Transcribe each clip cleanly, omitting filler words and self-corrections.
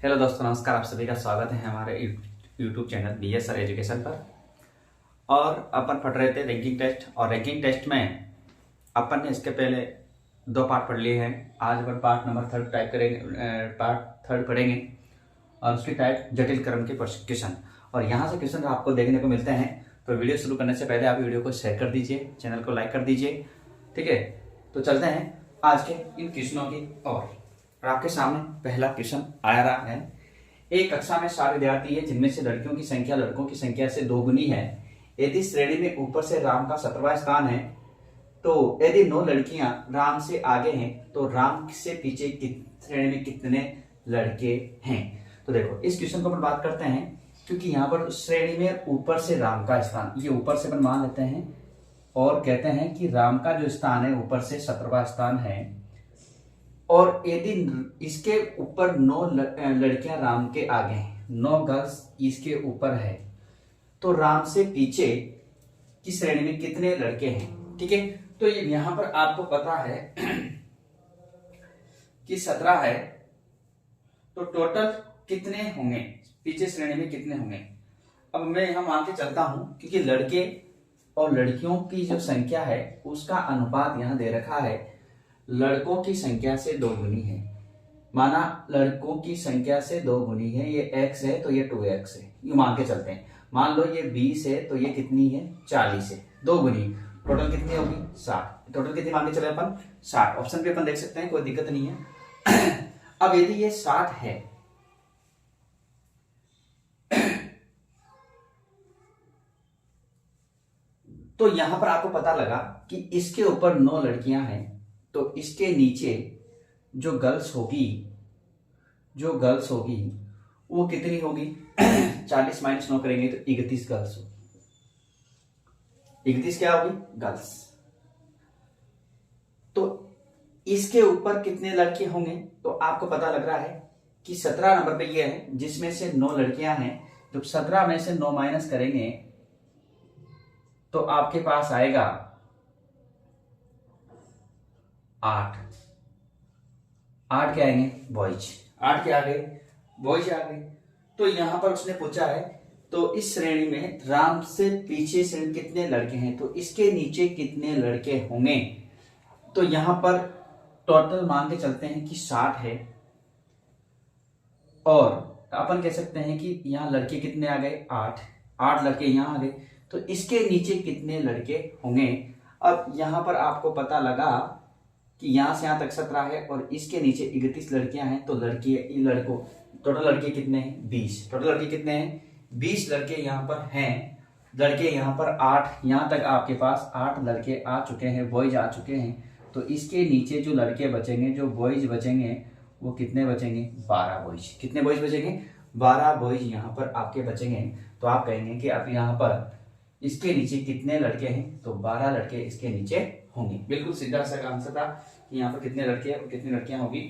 Hello दोस्तों, नमस्कार। आप सभी का स्वागत है हमारे यूट्यूब चैनल BSR एजुकेशन पर। और अपन पढ़ रहे थे रैंकिंग टेस्ट, और रैंकिंग टेस्ट में अपन ने इसके पहले दो पार्ट पढ़ लिए हैं। आज अपन पार्ट नंबर 3 टाइप करेंगे, पार्ट 3 पढ़ेंगे और उसकी टाइप जटिल क्रम के क्वेश्चन। और यहाँ से क्वेश्चन आपको देखने को मिलते हैं। तो वीडियो शुरू करने से पहले आप वीडियो को शेयर कर दीजिए, चैनल को लाइक कर दीजिए, ठीक है। तो चलते हैं आज के इन क्वेश्चनों की ओर। और आपके सामने पहला क्वेश्चन आ रहा है। एक कक्षा में 60 विद्यार्थी है, जिनमें से लड़कियों की संख्या लड़कों की संख्या से दोगुनी है। यदि श्रेणी में ऊपर से राम का 17वां स्थान है, तो यदि 9 लड़कियां राम से आगे हैं, तो राम से पीछे श्रेणी में कितने लड़के हैं। तो देखो, इस क्वेश्चन को अपन बात करते हैं, क्योंकि यहाँ पर श्रेणी में ऊपर से राम का स्थान, ये ऊपर से अपन मान लेते हैं और कहते हैं कि राम का जो स्थान है ऊपर से 17वां स्थान है। और यदि इसके ऊपर 9 लड़कियां राम के आगे हैं, 9 गर्ल्स इसके ऊपर है, तो राम से पीछे की श्रेणी में कितने लड़के हैं, ठीक है। तो यहां पर आपको पता है कि 17 है, तो टोटल कितने होंगे, पीछे श्रेणी में कितने होंगे। अब मैं यहां मान के चलता हूं, क्योंकि लड़के और लड़कियों की जो संख्या है उसका अनुपात यहां दे रखा है, लड़कों की संख्या से 2 गुनी है। माना लड़कों की संख्या से 2 गुनी है, ये x है तो ये 2x है, ये मान के चलते हैं। मान लो ये 20 है तो ये कितनी है, 40 है, 2 गुनी। टोटल कितनी होगी, 60। टोटल कितनी मान के चले अपन, 60। ऑप्शन पे अपन देख सकते हैं, कोई दिक्कत नहीं है। अब यदि ये 60 है तो यहां पर आपको पता लगा कि इसके ऊपर 9 लड़कियां हैं, तो इसके नीचे जो गर्ल्स होगी वो कितनी होगी। 40 माइनस 9 करेंगे तो 31 गर्ल्स होगी। 31 क्या होगी, गर्ल्स। तो इसके ऊपर कितने लड़के होंगे, तो आपको पता लग रहा है कि 17 नंबर पे ये है, जिसमें से 9 लड़कियां हैं। जब 17 में से 9 माइनस करेंगे तो आपके पास आएगा 8 क्या आएंगे, बॉयज। 8 के आगे बॉयज आ गए। तो यहां पर उसने पूछा है, तो इस श्रेणी में राम से पीछे श्रेणी कितने लड़के हैं, तो इसके नीचे कितने लड़के होंगे। तो यहां पर टोटल मान के चलते हैं कि 60 है, और अपन कह सकते हैं कि यहां लड़के कितने आ गए, 8 लड़के यहां आ गए। तो इसके नीचे कितने लड़के होंगे। अब यहां पर आपको पता लगा कि यहां से यहां तक 17 है और इसके नीचे 31 लड़कियां हैं, तो लड़कों टोटल लड़के कितने हैं, 20। टोटल लड़के कितने हैं, 20 लड़के यहां पर हैं। लड़के यहां पर 8, यहां तक आपके पास 8 लड़के आ चुके हैं, बॉयज आ चुके हैं। तो इसके नीचे जो लड़के बचेंगे, जो बॉयज बचेंगे, वो कितने बचेंगे, 12 बॉयज। कितने बॉयज बचेंगे, 12 बॉयज यहां पर आपके बचेंगे। तो आप कहेंगे कि अब यहां पर इसके नीचे कितने लड़के हैं, तो 12 लड़के इसके नीचे होंगे। बिल्कुल सीधा सा आंसर था कि यहाँ पर कितने लड़के और कितनी लड़कियां होगी,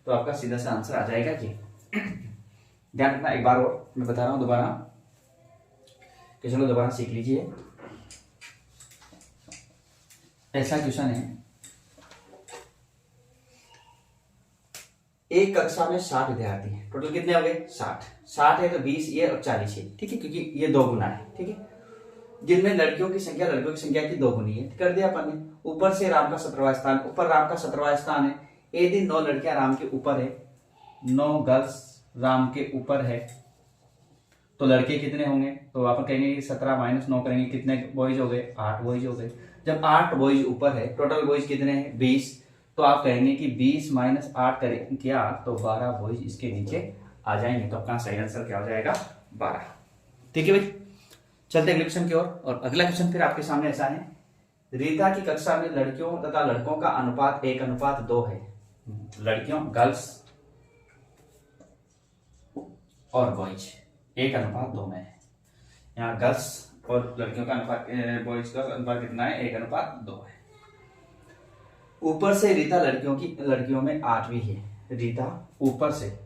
तो आपका सीधा सा आंसर आ जाएगा जी। ध्यान रखना, एक बार और मैं बता रहा हूं दोबारा, कि चलो दोबारा सीख लीजिए। ऐसा क्वेश्चन है, एक कक्षा में 60 विद्यार्थी हैं। टोटल कितने हो गए, 60 है, तो 20 ये और 40 है, ठीक है, क्योंकि ये 2 गुना है, ठीक है। जिनमें लड़कियों की संख्या लड़कों की संख्या की 2 गुनी है, कर दिया अपन ने। ऊपर से राम का 17वां स्थान, ऊपर राम का 17वां स्थान है। यदि 9 लड़कियां राम के ऊपर है, 9 गर्ल्स राम के ऊपर है, तो लड़के कितने होंगे, तो आप कहेंगे कि 17 माइनस 9 करेंगे, कितने बॉयज हो गए, 8 बॉयज हो गए। जब 8 बॉयज ऊपर है, टोटल बॉयज कितने हैं, 20। तो आप कहेंगे कि 20 माइनस 8 करें क्या, तो 12 बॉयज इसके नीचे आ जाएंगे। तो आपका सही आंसर क्या हो जाएगा, 12। ठीक है भाई, चलते अगले क्वेश्चन की ओर। और अगला क्वेश्चन फिर आपके सामने ऐसा है, रीता की कक्षा में लड़कियों तथा लड़कों का अनुपात 1:2 है। लड़कियों, गर्ल्स और बॉयज 1:2 में है। यहाँ गर्ल्स और लड़कियों का अनुपात, बॉयज का अनुपात कितना है, 1:2 है। ऊपर से रीता लड़कियों में 8वीं है। रीता ऊपर से,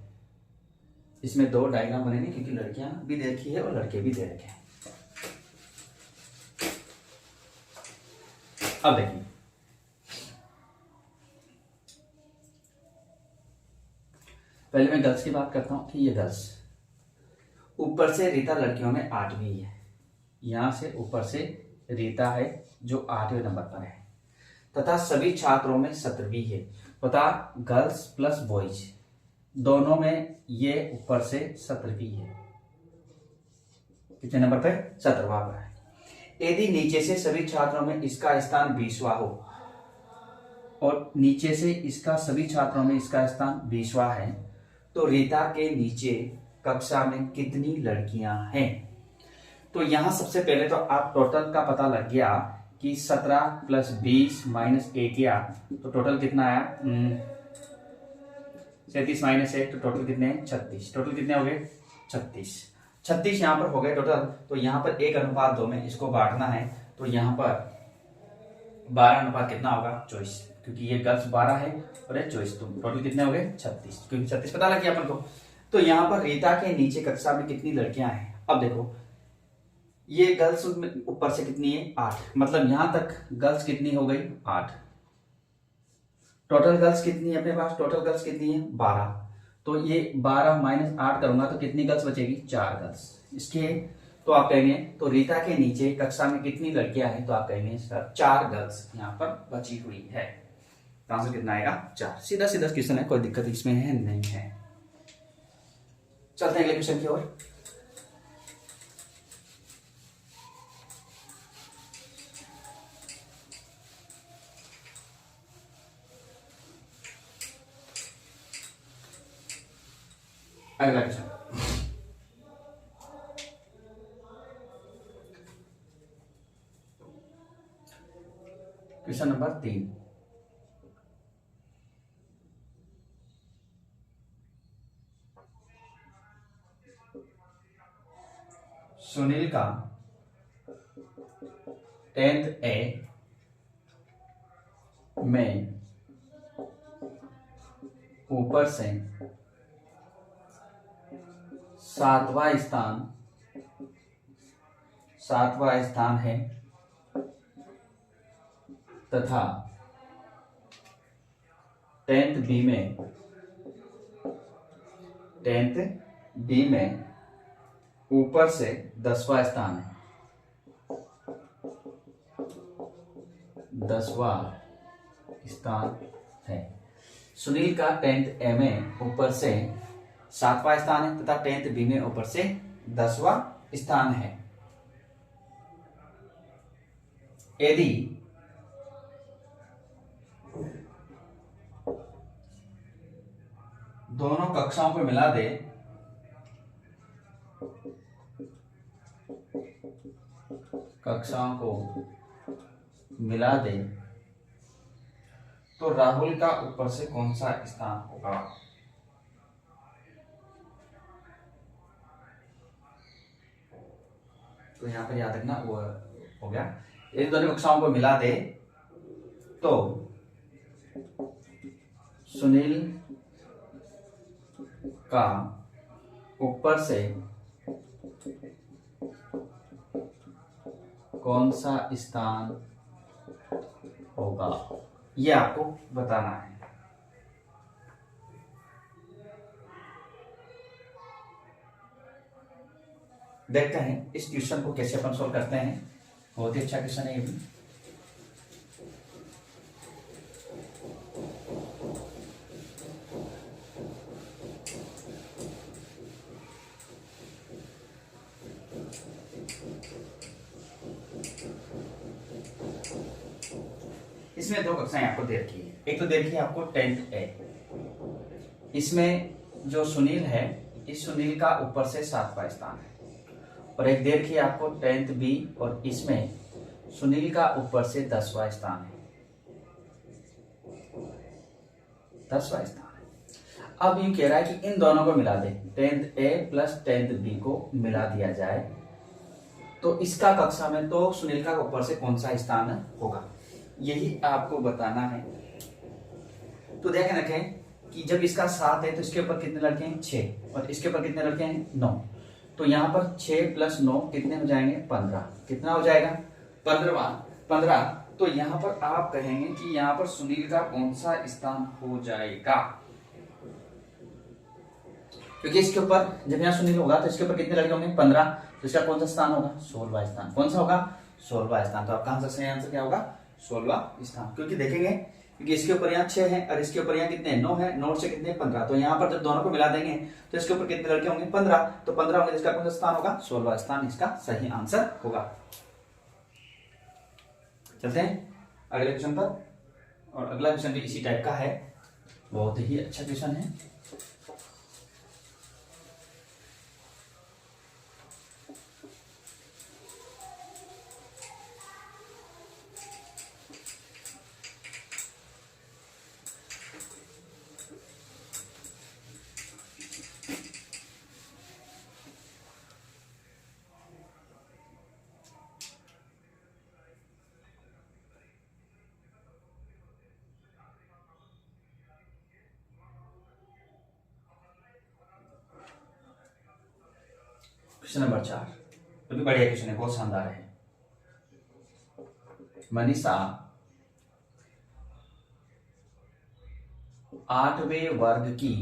इसमें 2 डायग्राम बनेंगे, क्योंकि लड़कियां भी दे रखी है और लड़के भी दे रखे हैं। अब देखिए, पहले मैं गर्ल्स की बात करता हूँ कि ये गर्ल्स, ऊपर से रीता लड़कियों में 8वीं है, यहाँ से ऊपर से रीता है जो 8वें नंबर पर है, तथा सभी छात्रों में 17वीं है, तथा गर्ल्स प्लस बॉयज दोनों में ये ऊपर से 17वीं है। कितने नंबर पे? 17वां पर है। यदि नीचे से सभी छात्रों में इसका स्थान 20वां हो और नीचे से इसका सभी छात्रों में इसका स्थान 20वां है, तो रीता के नीचे कक्षा में कितनी लड़कियां हैं? तो यहां सबसे पहले तो आप टोटल का पता लग गया कि 17 प्लस 20 माइनस 1 किया तो टोटल कितना आया? 37 माइनस 1 तो टोटल कितने हैं? 36। टोटल कितने हो गए? 36 यहाँ पर हो गए टोटल। तो यहाँ पर 1:2 में इसको बांटना है, तो यहाँ पर 12 कितना होगा? 24, क्योंकि ये गर्ल्स 12 है और ये 24, तो टोटल कितने हो गए? 36, क्योंकि 36 पता लग गया अपन को। तो यहाँ पर रीता के नीचे कक्षा में कितनी लड़कियां हैं? अब देखो ये गर्ल्स ऊपर से कितनी है? 8, मतलब यहां तक गर्ल्स कितनी हो गई? 8। टोटल गर्ल्स कितनी है अपने पास? टोटल गर्ल्स कितनी है? 12। तो ये 12 माइनस 8 करूंगा तो कितनी गर्ल्स बचेगी? 4 गर्ल्स। इसके तो आप कहेंगे तो रीता के नीचे कक्षा में कितनी लड़कियां हैं? तो आप कहेंगे सर 4 गर्ल्स यहाँ पर बची हुई है। आंसर कितना आएगा? 4। सीधा सीधा क्वेश्चन है, कोई दिक्कत इसमें है नहीं है। चलते हैं अगले क्वेश्चन की ओर। अगला क्वेश्चन, क्वेश्चन नंबर 3। सुनील का 10th A में ऊपर से 7वां स्थान है तथा 10th B में ऊपर से 10वां स्थान है। 10वां स्थान है। सुनील का 10th A में ऊपर से 7वां स्थान है तथा 10th B में ऊपर से 10वां स्थान है। यदि दोनों कक्षाओं को मिला दे तो राहुल का ऊपर से कौन सा स्थान होगा? तो यहां पर याद रखना वो हो गया। यदि दोनों कक्षाओं को मिला दे तो सुनील का ऊपर से कौन सा स्थान होगा, ये आपको बताना है। देखते हैं इस क्वेश्चन को कैसे अपन सॉल्व करते हैं। बहुत ही अच्छा क्वेश्चन है ये भी। इसमें 2 कक्षाएं आपको दे रखी है। एक तो दे रखी है आपको 10th A, इसमें जो सुनील है इस सुनील का ऊपर से 7वां स्थान है, और एक दे रखी है आपको 10th B और इसमें सुनील का ऊपर से 10वां स्थान है। 10वां स्थान है। अब ये कह रहा है कि इन दोनों को मिला दे, 10th A plus 10th B को मिला दिया जाए तो इसका कक्षा में तो सुनील का ऊपर से कौन सा स्थान होगा, यही आपको बताना है। तो देख रखें कि जब इसका 7 है तो इसके ऊपर कितने लड़के हैं? 6, और इसके ऊपर कितने लड़के हैं? 9। तो यहाँ पर 6 प्लस 9 कितने हो जाएंगे? 15। कितना हो जाएगा? 15। तो यहाँ पर आप कहेंगे कि यहाँ पर सुनील का कौन सा स्थान हो जाएगा? क्योंकि इसके ऊपर जब यहाँ सुनील होगा तो इसके ऊपर कितने लड़के होंगे 15, तो इसका कौन सा स्थान होगा 16वां स्थान। कौन सा होगा 16वां स्थान। तो आपका आंसर सही आंसर क्या होगा 16वां स्थान। क्योंकि देखेंगे क्योंकि इसके ऊपर यहाँ 6 है और इसके ऊपर यहाँ कितने 9 है, 9 से कितने 15, तो यहाँ पर जब दोनों को मिला देंगे तो इसके ऊपर कितने लड़के होंगे 15, तो 15 होंगे, इसका कौन सा स्थान होगा 16वां स्थान इसका सही आंसर होगा। चलते हैं अगले क्वेश्चन पर, और अगला क्वेश्चन भी इसी टाइप का है, बहुत ही अच्छा क्वेश्चन है। क्वेश्चन नंबर 4, तो भी बढ़िया क्वेश्चन है, बहुत शानदार है। मनीषा 8वें वर्ग की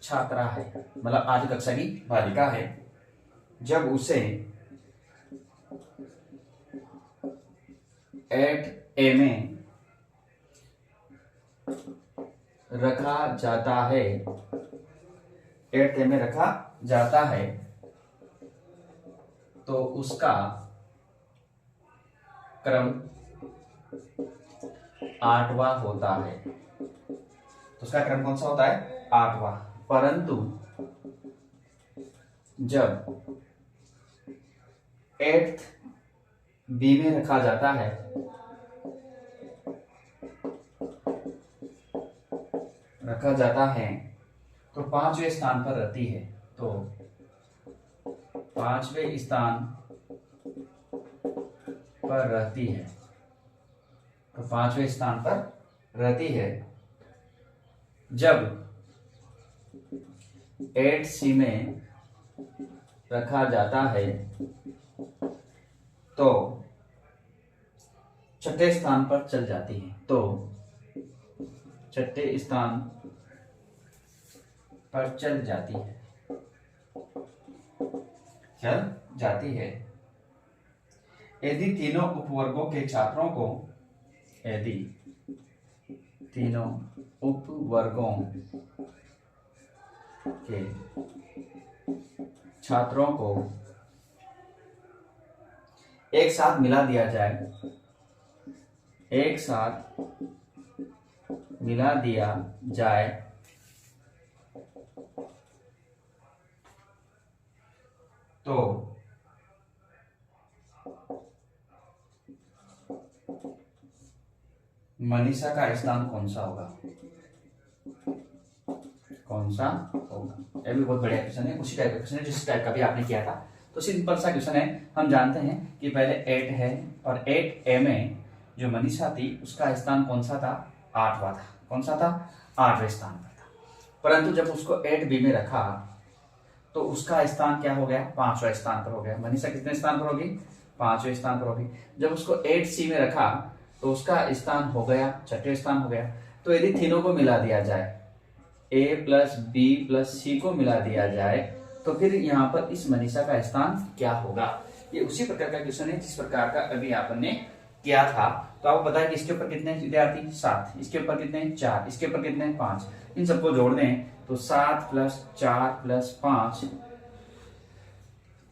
छात्रा है, मतलब 8 कक्षा की बालिका है। जब उसे 8A में रखा जाता है, 8A में रखा जाता है, तो उसका क्रम 8वां होता है। तो उसका क्रम कौन सा होता है 8वां। परंतु जब 8B में रखा जाता है, तो 5वें स्थान पर रहती है। तो 5वें स्थान पर रहती है, तो 5वें स्थान पर रहती है। जब 8C में रखा जाता है, तो 6ठे स्थान पर चल जाती है। तो 6ठे स्थान पर चल जाती है। यदि तीनों उपवर्गों के छात्रों को, यदि तीनों उपवर्गों के छात्रों को एक साथ मिला दिया जाए, एक साथ मिला दिया जाए, तो मनीषा का स्थान कौन सा होगा, कौन सा होगा। ये भी बहुत बढ़िया क्वेश्चन है, उसी टाइप का क्वेश्चन है जिस टाइप का भी आपने किया था। तो सिंपल सा क्वेश्चन है। हम जानते हैं कि पहले 8 है और 8A में जो मनीषा थी उसका स्थान कौन सा था 8वां था। कौन सा था 8वें स्थान पर था। परंतु जब उसको 8B में रखा तो उसका स्थान क्या हो गया 5वें स्थान पर हो गया। मनीषा कितने स्थान पर होगी 5वें स्थान पर होगी। जब उसको 8C में रखा तो उसका स्थान हो गया 6ठे स्थान हो गया। तो यदि तीनों को मिला दिया जाए, A plus B plus C को मिला दिया जाए, तो फिर यहाँ पर इस मनीषा का स्थान क्या होगा। ये उसी प्रकार का क्वेश्चन है जिस प्रकार का अभी आपने किया था। तो आपको पता है कि इसके ऊपर कितने विद्यार्थी 7, इसके ऊपर कितने 4, इसके ऊपर कितने 5, इन सबको जोड़ दें तो 7 प्लस 4 प्लस 5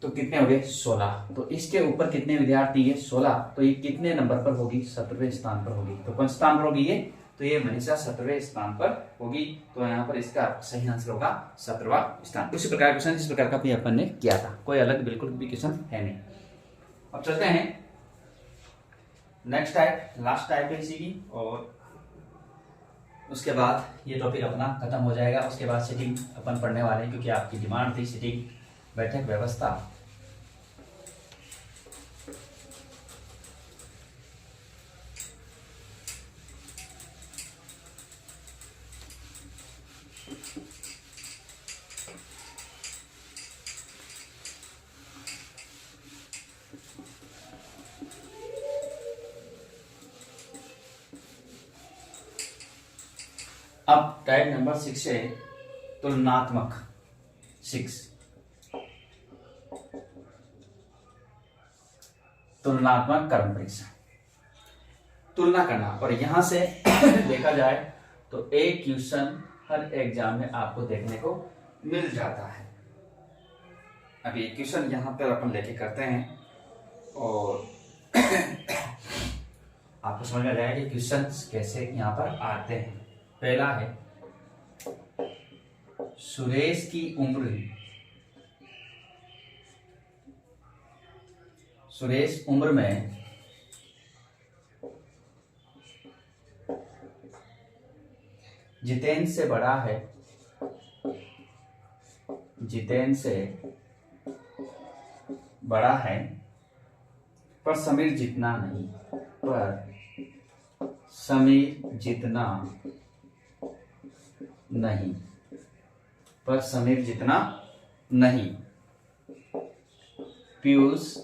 तो कितने हो गए 16। तो इसके ऊपर कितने विद्यार्थी है 16, तो ये कितने नंबर पर होगी 17वें स्थान पर होगी। तो कौन स्थान पर होगी ये, तो ये मनीषा 17वें स्थान पर होगी। तो यहाँ पर इसका सही आंसर होगा 17वां स्थान। उसी प्रकार क्वेश्चन जिस प्रकार का भी अपन ने किया था, कोई अलग बिल्कुल भी क्वेश्चन है नहीं। अब चलते हैं नेक्स्ट टाइप, लास्ट टाइप है इसी की, और उसके बाद ये टॉपिक अपना खत्म हो जाएगा। उसके बाद सिटिंग अपन पढ़ने वाले हैं, क्योंकि आपकी डिमांड थी सिटिंग बैठक व्यवस्था। अब टाइप नंबर 6 है तुलनात्मक 6 तुलनात्मक कर्म परीक्षा, तुलना करना। और यहां से देखा जाए तो एक क्वेश्चन हर एग्जाम में आपको देखने को मिल जाता है। अभी एक क्वेश्चन यहां पर अपन लेके करते हैं और आपको समझ में आ जाएगा कि क्वेश्चन कैसे यहां पर आते हैं। पहला है, सुरेश की उम्र में जितेंद्र से बड़ा है, पर समीर जितना नहीं, पीयूष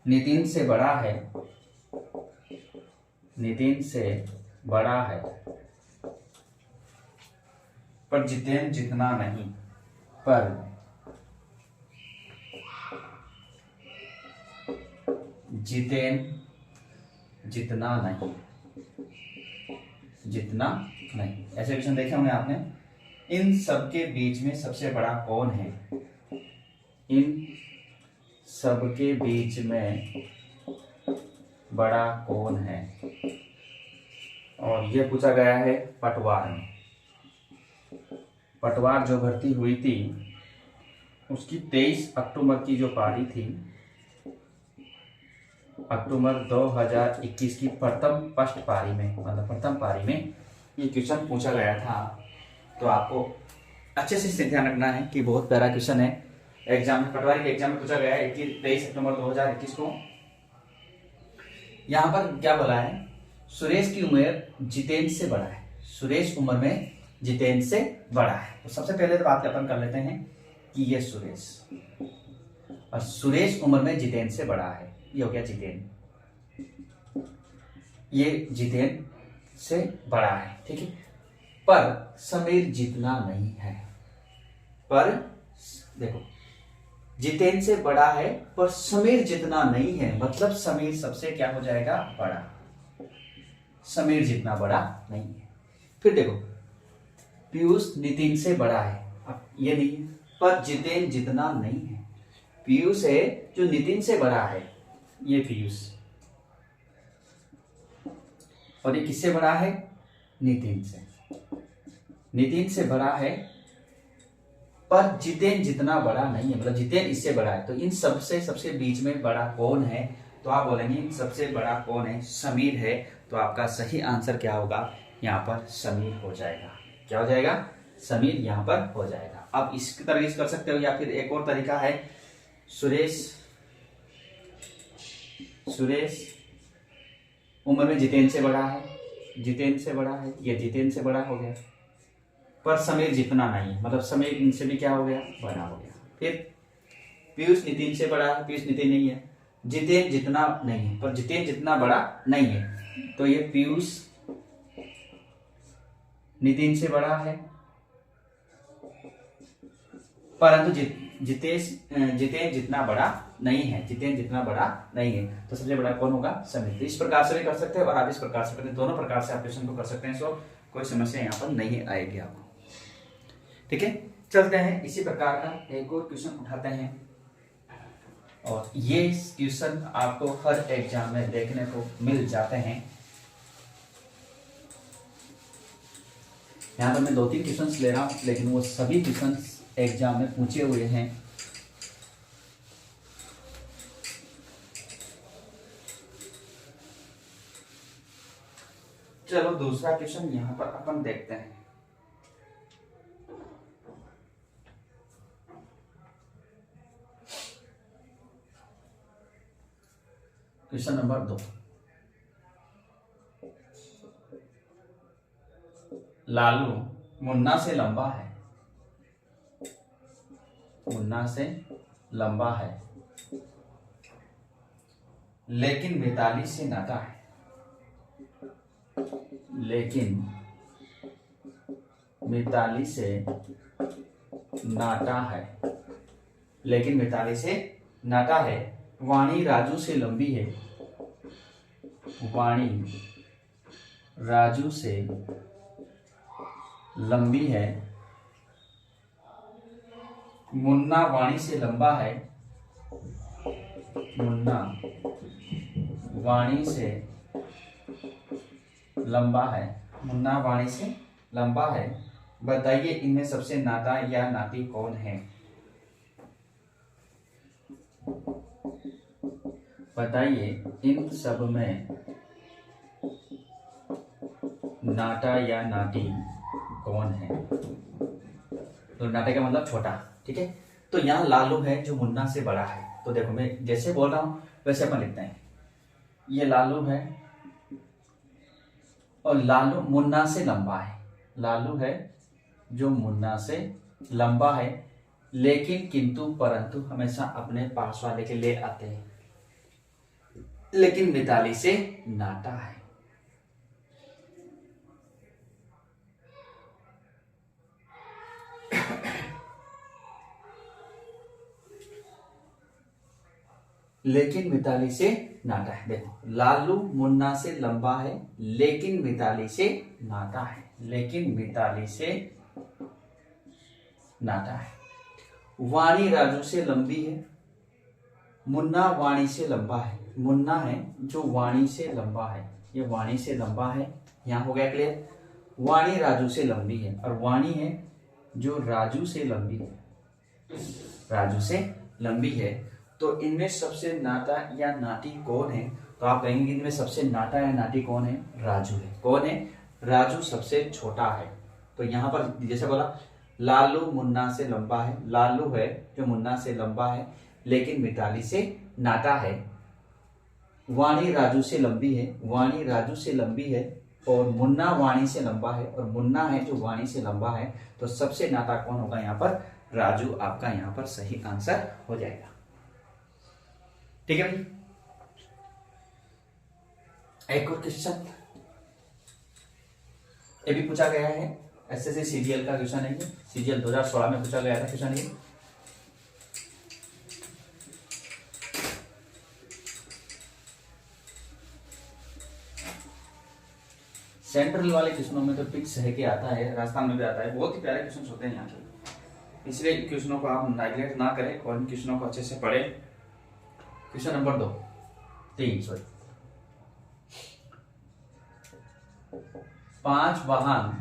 नितिन से बड़ा है, पर जितेंद्र जितना नहीं, जितना नहीं। ऐसे क्वेश्चन देखे होंगे आपने। इन सबके बीच में सबसे बड़ा कौन है? और ये पूछा गया है पटवार में। पटवार जो भर्ती हुई थी उसकी 23 अक्टूबर की जो पारी थी, अक्टूबर 2021 की प्रथम पारी में ये क्वेश्चन पूछा गया था। तो आपको अच्छे से ध्यान रखना है कि बहुत प्यारा क्वेश्चन है। पटवारी के एग्जाम में पूछा गया है 23 अक्टूबर 2021 को। यहाँ पर क्या बोला है? सुरेश की उम्र जितेंद्र से बड़ा है। सुरेश उम्र में जितेंद्र से बड़ा है। तो सबसे पहले तो बात अपन कर लेते हैं कि ये सुरेश, और सुरेश उम्र में जितेंद्र से बड़ा है। ये हो गया जितेंद्र, ये जितेंद्र से बड़ा है, ठीक है। पर समीर जितना नहीं है। पर देखो, जितेंद्र से बड़ा है पर समीर जितना नहीं है, मतलब समीर सबसे क्या हो जाएगा? बड़ा। समीर जितना बड़ा नहीं है। फिर देखो, पीयूष नितिन से बड़ा है। अब ये नहीं है, पर जितेंद्र जितना नहीं है। पीयूष है जो नितिन से बड़ा है, ये पीयूष, और ये किससे बड़ा है? नितिन से बड़ा है, पर जितेंद्र जितना बड़ा नहीं है, मतलब जितेंद्र इससे बड़ा है। तो इन सबसे बीच में बड़ा कौन है? तो आप बोलेंगे इन सबसे बड़ा कौन है? समीर है। तो आपका सही आंसर क्या होगा? यहाँ पर समीर हो जाएगा। क्या हो जाएगा? समीर यहाँ पर हो जाएगा। आप इसकी तरह कर सकते हो, या फिर एक और तरीका है, सुरेश उम्र में जितेंद्र से बड़ा है, ये जितेंद्र से बड़ा हो गया, पर समीर जितना नहीं, मतलब समीर इनसे भी क्या हो गया? बड़ा हो गया। फिर पीयूष नितिन से बड़ा है, पीयूष नितिन नहीं है। जितेंद्र जितना नहीं है, पर जितेंद्र जितना बड़ा नहीं है। तो ये पीयूष नितिन से बड़ा है, परंतु जितेंद्र जितना बड़ा नहीं है। तो सबसे बड़ा कौन होगा? समीर। तो इस प्रकार से भी कर सकते हैं और आप इस प्रकार से करते हैं। दोनों प्रकार से आप क्वेश्चन को कर सकते हैं। सो कोई समस्या यहाँ पर नहीं आएगी आपको, ठीक है। चलते हैं, इसी प्रकार का एक और क्वेश्चन उठाते हैं। और ये क्वेश्चन आपको हर एग्जाम में देखने को मिल जाते हैं। यहाँ पर मैं 2-3 क्वेश्चन ले रहा हूँ, लेकिन वो सभी क्वेश्चन एग्जाम में पूछे हुए हैं। चलो दूसरा क्वेश्चन यहाँ पर अपन देखते हैं। क्वेश्चन नंबर 2, लालू मुन्ना से लंबा है, लेकिन मिताली से नाता है। मिताली से नाता है, लेकिन मिताली से नाता है। वाणी राजू से लंबी है, वाणी राजू से लंबी है। मुन्ना वाणी से लंबा है, मुन्ना वाणी से लंबा है, मुन्ना वाणी से लंबा है। बताइए इनमें सबसे नाता या नाती कौन है? बताइए इन सब में नाता या नाती कौन है? तो नाता का मतलब छोटा, ठीक है। तो यहाँ लालू है जो मुन्ना से बड़ा है। तो देखो मैं जैसे बोल रहा हूं वैसे अपन लिखते हैं। ये लालू है और लालू मुन्ना से लंबा है। लालू है जो मुन्ना से लंबा है, लेकिन किंतु परंतु हमेशा अपने पास वाले के ले आते हैं। लेकिन मिताली से नाता है। लेकिन मिताली से नाता है। देखो लालू मुन्ना से लंबा है, लेकिन मिताली से नाता है, लेकिन मिताली से नाता है। वाणी राजू से लंबी है, मुन्ना वाणी से लंबा है। मुन्ना है जो वाणी से लंबा है, ये वाणी से लंबा है। यहां हो गया क्लियर। वाणी राजू से लंबी है और वाणी है जो राजू से लंबी है, राजू से लंबी है। तो इनमें सबसे नाता या नाती कौन है? तो आप कहेंगे इनमें सबसे नाता या नाती कौन है? राजू है। कौन है? राजू सबसे छोटा है। तो यहां पर जैसे बोला लालू मुन्ना से लंबा है, लालू है जो मुन्ना से लंबा है, लेकिन मिताली से नाता है। वाणी राजू से लंबी है, वाणी राजू से लंबी है, और मुन्ना वाणी से लंबा है, और मुन्ना है जो वाणी से लंबा है। तो सबसे नाता कौन होगा यहाँ पर? राजू आपका यहाँ पर सही आंसर हो जाएगा। ठीक है भाई। एक और क्वेश्चन ये भी पूछा गया है, एसएससी सीजीएल का क्वेश्चन है ये। सीजीएल 2016 में पूछा गया था क्वेश्चन ये। सेंट्रल वाले क्वेश्चनों में तो फिक्स है कि आता है, राजस्थान में भी आता है। बहुत ही प्यारे क्वेश्चन होते हैं यहाँ के, इसलिए क्वेश्चनों को आप नेगलेक्ट ना करें और इन क्वेश्चनों को अच्छे से पढ़ें। क्वेश्चन नंबर 3 5 वाहन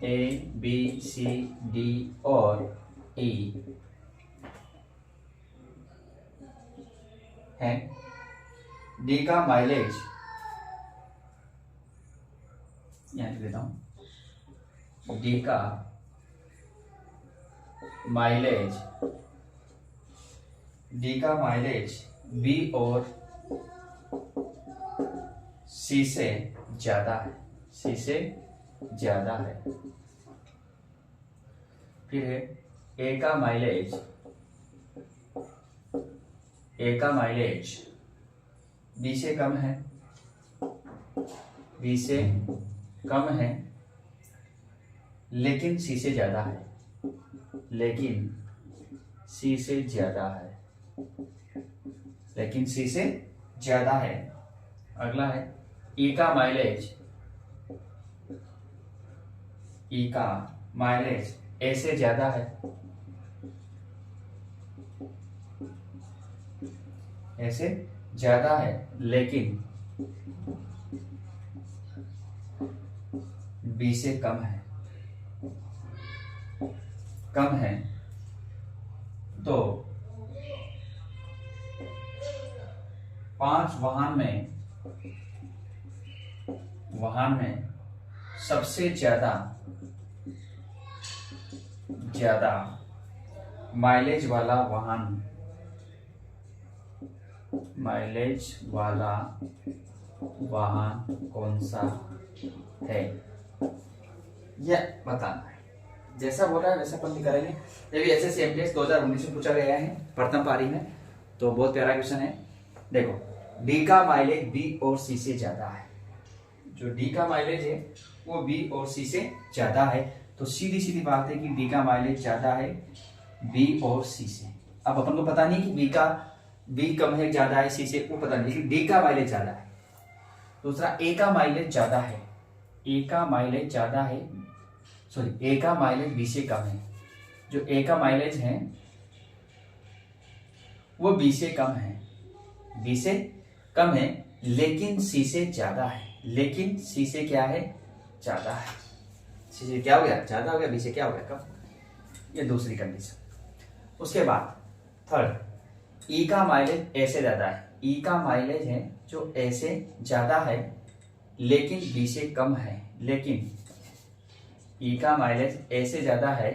ए बी सी डी और ई है। डी का माइलेज, यहां लिख देता हूं, डी का माइलेज, डी का माइलेज बी और सी से ज्यादा है, सी से ज्यादा है। फिर है ए का माइलेज, ए का माइलेज बी से कम है, बी से कम है, लेकिन सी से ज्यादा है, लेकिन सी से ज्यादा है, लेकिन सी से ज्यादा है। अगला है ई का माइलेज, ई का माइलेज ए से ज्यादा है, ए से ज्यादा है, लेकिन बी से कम है, कम है। तो 5 वाहन में सबसे ज्यादा माइलेज वाला वाहन, माइलेज वाला वाहन कौन सा है, यह बताना है। जैसा बोल रहा है वैसा अपन करेंगे। ये भी एसएससी एमटीएस 2019 में पूछा गया है प्रथम पारी में, तो बहुत प्यारा क्वेश्चन है। देखो डी का माइलेज बी और सी से ज्यादा है, जो डी का माइलेज है वो बी और सी से ज्यादा है। तो सीधी सीधी बात है कि डी का माइलेज ज्यादा है बी और सी से। अब अपन को पता नहीं कि बी कम है ज्यादा है सी से, वो पता नहीं, लेकिन डी का माइलेज ज्यादा है। दूसरा ए का माइलेज ज्यादा है, ए का माइलेज ज्यादा है, सॉरी ए का माइलेज बी से कम है। जो ए का माइलेज है वो बी से कम है, बी से कम है, लेकिन सी से ज्यादा है। लेकिन सी से क्या है? ज्यादा है। सी से क्या हो गया? ज्यादा हो गया। बी से क्या हो गया? कम। ये दूसरी कंडीशन। उसके बाद थर्ड, ई का माइलेज ए से ज्यादा है। ई का माइलेज है जो ए से ज्यादा है लेकिन बी से कम है। लेकिन ई का माइलेज ए से ज्यादा है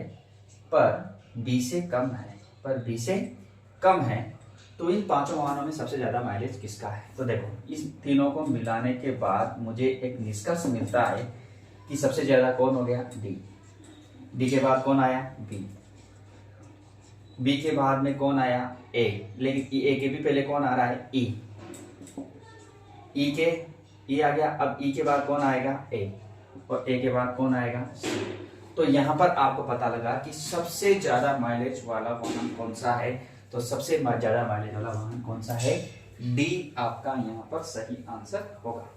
पर बी से कम है, पर बी से कम है। तो इन पांचों वाहनों में सबसे ज्यादा माइलेज किसका है? तो देखो, इस तीनों को मिलाने के बाद मुझे एक निष्कर्ष मिलता है कि सबसे ज्यादा कौन हो गया? डी। डी के बाद कौन आया? बी। बी के बाद में कौन आया? ए। लेकिन ए के भी पहले कौन आ रहा है? ई। ई आ गया। अब ई के बाद कौन आएगा? ए। और ए के बाद कौन आएगा? सी। तो यहां पर आपको पता लगा कि सबसे ज्यादा माइलेज वाला वाहन कौन सा है। तो सबसे ज्यादा माइलेज वाला वाहन कौन सा है? डी आपका यहां पर सही आंसर होगा।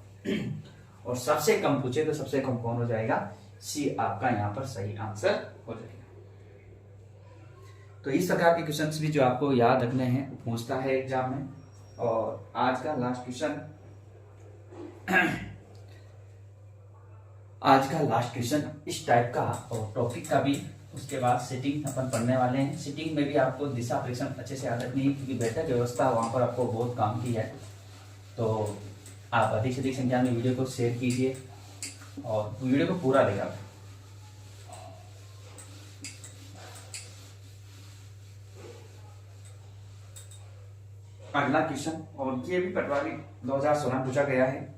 और सबसे कम पूछे तो सबसे कम कौन हो जाएगा? सी आपका यहां पर सही आंसर हो जाएगा। तो इस प्रकार के क्वेश्चंस भी जो आपको याद रखने हैं पूछता है एग्जाम में। और आज का लास्ट क्वेश्चन इस टाइप का और टॉपिक का भी। उसके बाद सिटिंग अपन पढ़ने वाले हैं। सिटिंग में भी आपको दिशा परीक्षण अच्छे से याद रखनी है क्योंकि बैठक व्यवस्था वहां पर आपको बहुत काम की है। तो आप अधिक से अधिक संख्या में वीडियो को शेयर कीजिए और वीडियो को पूरा देखा। अगला क्वेश्चन, और ये भी पटवारी 2016 पूछा गया है।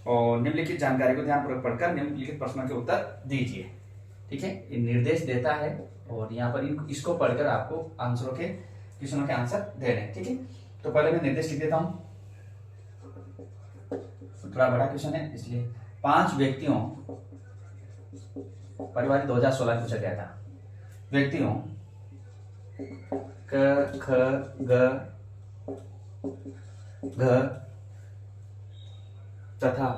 और निम्नलिखित जानकारी को ध्यानपूर्वक पढ़कर निम्नलिखित प्रश्नों के उत्तर दीजिए। ठीक है, ये निर्देश देता है और यहाँ पर इसको पढ़कर आपको क्वेश्चनों के आंसर देने हैं। ठीक है, तो पहले मैं निर्देश लिख देता हूँ। थोड़ा बड़ा क्वेश्चन है इसलिए 5 व्यक्तियों, पटवारी 2016 पूछा गया था। व्यक्तियों क ख ग घ तथा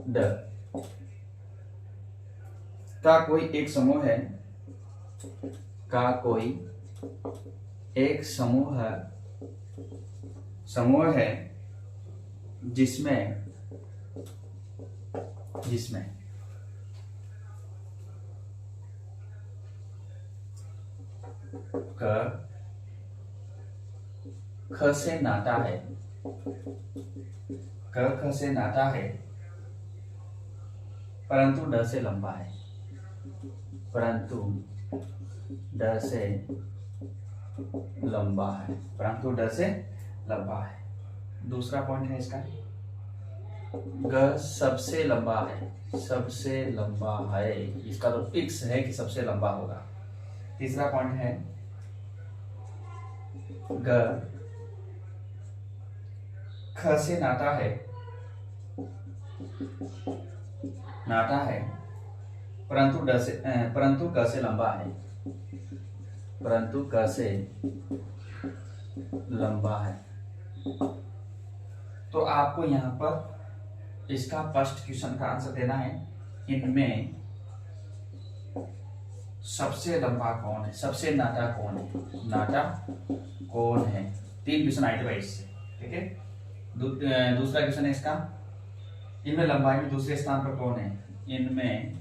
ड का कोई एक समूह है, का कोई एक समूह है जिसमें क ख से नाता है, क ख से नाता है परंतु ड से लंबा है, परंतु ड से लंबा है, परंतु ड से लंबा है। दूसरा पॉइंट है इसका, ग सबसे लंबा है, सबसे लंबा है, इसका तो फिक्स है कि सबसे लंबा होगा। तीसरा पॉइंट है ग ख से नाता है परंतु क से लंबा है, परंतु क से लंबा है। तो आपको यहाँ पर इसका फर्स्ट क्वेश्चन का आंसर देना है। इनमें सबसे लंबा कौन है, सबसे नाटा कौन है, नाटा कौन है। 3 क्वेश्चन आए थे इससे। ठीक है, दूसरा क्वेश्चन है इसका, इनमें लंबाई में दूसरे स्थान पर कौन है, इनमें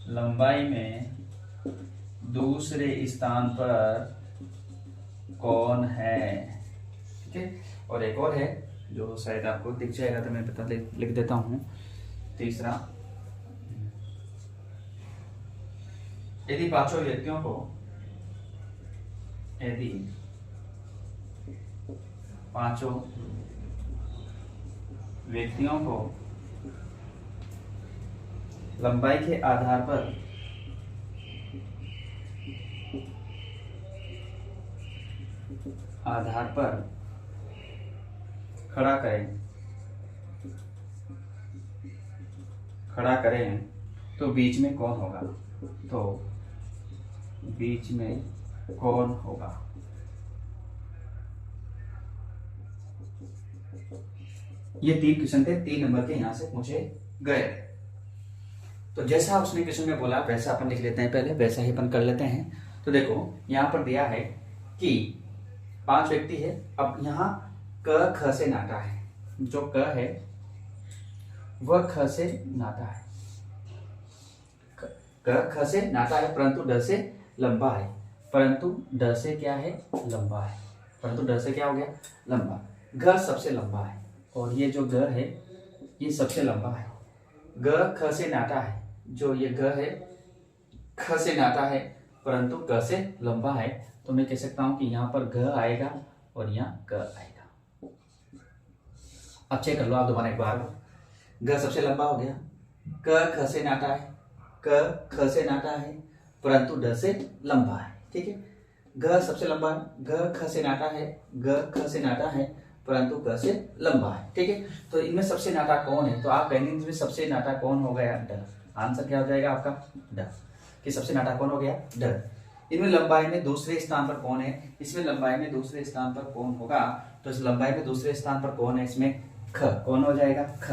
लंबाई में दूसरे स्थान पर कौन है। ठीक है, और एक और है जो शायद आपको दिख जाएगा तो मैं लिख देता हूं। तीसरा, यदि पांचों व्यक्तियों को लंबाई के आधार पर खड़ा करें खड़ा करें तो बीच में कौन होगा? तो बीच में कौन होगा? ये 3 क्वेश्चन थे, 3 नंबर के यहां से पूछे गए। तो जैसा उसने क्वेश्चन में बोला वैसा अपन लिख लेते हैं, पहले वैसा ही अपन कर लेते हैं। तो देखो यहां पर दिया है कि 5 व्यक्ति है। अब यहां क ख से नाता है, जो क है वह ख से नाता है, क ख से नाता है परंतु ड से लंबा है, परंतु ड से क्या है? लंबा है, परंतु ड से क्या हो गया? लंबा। घ सबसे लंबा है और ये जो ग है ये सबसे लंबा है। ग ख से नाता है, जो ये ग है ख से नाता है परंतु क से लंबा है। तो मैं कह सकता हूं कि यहाँ पर घ आएगा और यहाँ क आएगा। अब चेक कर लो आप दोबारा एक बार। घ सबसे लंबा हो गया, क ख से नाता है, क ख से नाता है परंतु ड से लंबा है। ठीक है, घ सबसे लंबा, घ ख से नाता है, घ ख से नाता है परंतु क से लंबा है। ठीक है, तो इनमें सबसे नाता कौन है? तो आप कहेंगे इसमें सबसे नाता कौन हो गया? ड। आंसर क्या हो जाएगा आपका? ड। कि सबसे नाता कौन हो गया? ड। इनमें लंबाई में दूसरे स्थान पर कौन है? इसमें लंबाई में दूसरे स्थान पर कौन होगा? तो इस लंबाई में दूसरे स्थान पर कौन है? इसमें ख। कौन हो जाएगा? ख।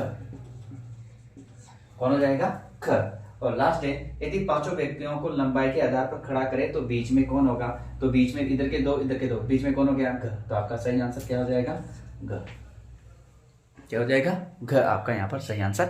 कौन हो जाएगा? ख। और लास्ट है, यदि 5 व्यक्तियों को लंबाई के आधार पर खड़ा करें तो बीच में कौन होगा? तो बीच में इधर के 2 इधर के 2, बीच में कौन हो गया? घ। तो आपका सही आंसर क्या हो जाएगा? घ। क्या हो जाएगा? घ आपका यहाँ पर सही आंसर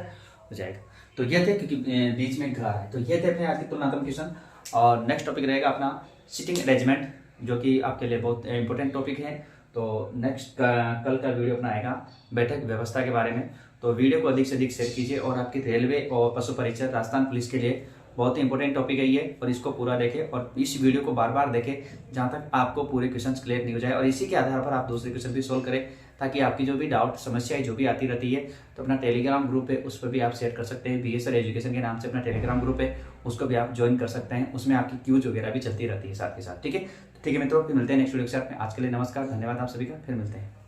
हो जाएगा। तो ये थे, क्योंकि बीच में घ है। तो ये थे अपने आज के तुलनात्मक क्वेश्चन। और नेक्स्ट टॉपिक रहेगा अपना सिटिंग अरेंजमेंट, जो कि आपके लिए बहुत इंपॉर्टेंट टॉपिक है। तो नेक्स्ट कल का वीडियो अपना आएगा बैठक व्यवस्था के बारे में। तो वीडियो को अधिक से अधिक शेयर कीजिए और आपकी रेलवे और पशु परीक्षा राजस्थान पुलिस के लिए बहुत ही इंपॉर्टेंट टॉपिक है ये, और इसको पूरा देखें और इस वीडियो को बार बार देखें जहां तक आपको पूरे क्वेश्चंस क्लियर नहीं हो जाए, और इसी के आधार पर आप दूसरे क्वेश्चन भी सोल्व करें, ताकि आपकी जो भी डाउट समस्याएं जो भी आती रहती है तो अपना टेलीग्राम ग्रुप है उस पर भी आप शेयर कर सकते हैं। BSR एजुकेशन के नाम से अपना टेलीग्राम ग्रुप है, उसको भी आप ज्वाइन कर सकते हैं। उसमें आपकी क्यूज वगैरह भी चलती रहती है साथ के साथ। ठीक है मित्रों, फिर मिलते हैं नेक्स्ट वीडियो के साथ में। आज के लिए नमस्कार, धन्यवाद आप सभी का, फिर मिलते हैं।